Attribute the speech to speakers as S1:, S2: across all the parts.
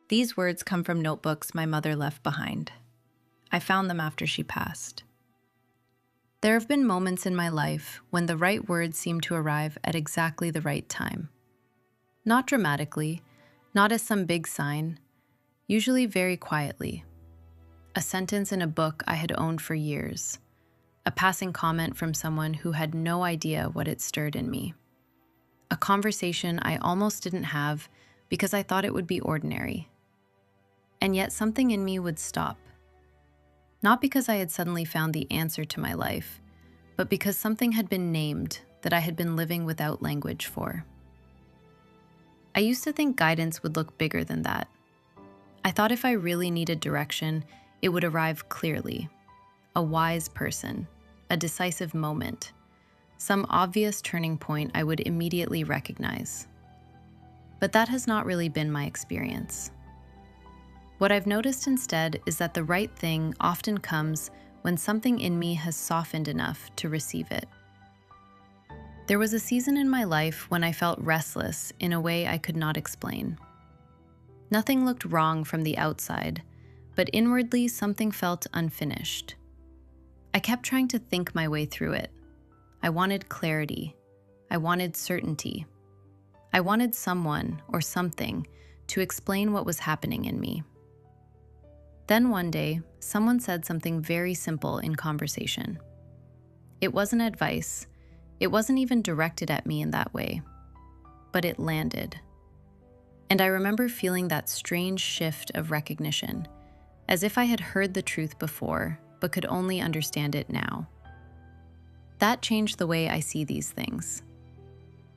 S1: These words come from notebooks my mother left behind. I found them after she passed. There have been moments in my life when the right words seem to arrive at exactly the right time. Not dramatically, not as some big sign, usually very quietly. A sentence in a book I had owned for years. A passing comment from someone who had no idea what it stirred in me. A conversation I almost didn't have because I thought it would be ordinary. And yet something in me would stop. Not because I had suddenly found the answer to my life, but because something had been named that I had been living without language for. I used to think guidance would look bigger than that. I thought if I really needed direction, it would arrive clearly. A wise person, a decisive moment, some obvious turning point I would immediately recognize. But that has not really been my experience. What I've noticed instead is that the right thing often comes when something in me has softened enough to receive it. There was a season in my life when I felt restless in a way I could not explain. Nothing looked wrong from the outside, but inwardly something felt unfinished. I kept trying to think my way through it. I wanted clarity. I wanted certainty. I wanted someone or something to explain what was happening in me. Then one day, someone said something very simple in conversation. It wasn't advice. It wasn't even directed at me in that way. But it landed. And I remember feeling that strange shift of recognition, as if I had heard the truth before, but could only understand it now. That changed the way I see these things.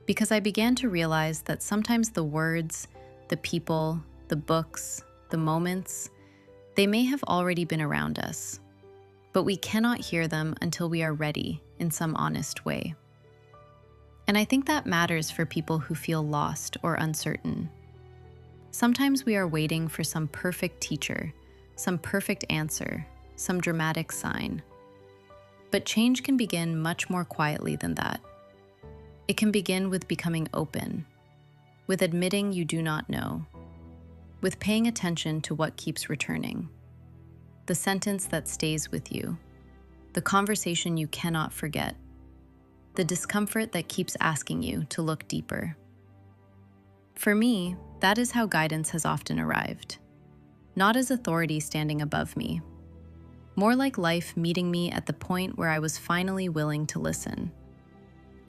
S1: Because I began to realize that sometimes the words, the people, the books, the moments, they may have already been around us, but we cannot hear them until we are ready in some honest way. And I think that matters for people who feel lost or uncertain. Sometimes we are waiting for some perfect teacher, some perfect answer, some dramatic sign. But change can begin much more quietly than that. It can begin with becoming open, with admitting you do not know, with paying attention to what keeps returning, the sentence that stays with you, the conversation you cannot forget, the discomfort that keeps asking you to look deeper. For me, that is how guidance has often arrived, not as authority standing above me, more like life meeting me at the point where I was finally willing to listen.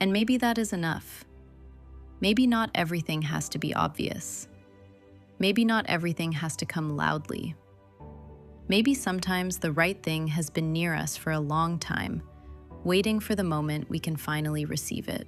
S1: And maybe that is enough. Maybe not everything has to be obvious. Maybe not everything has to come loudly. Maybe sometimes the right thing has been near us for a long time, waiting for the moment we can finally receive it.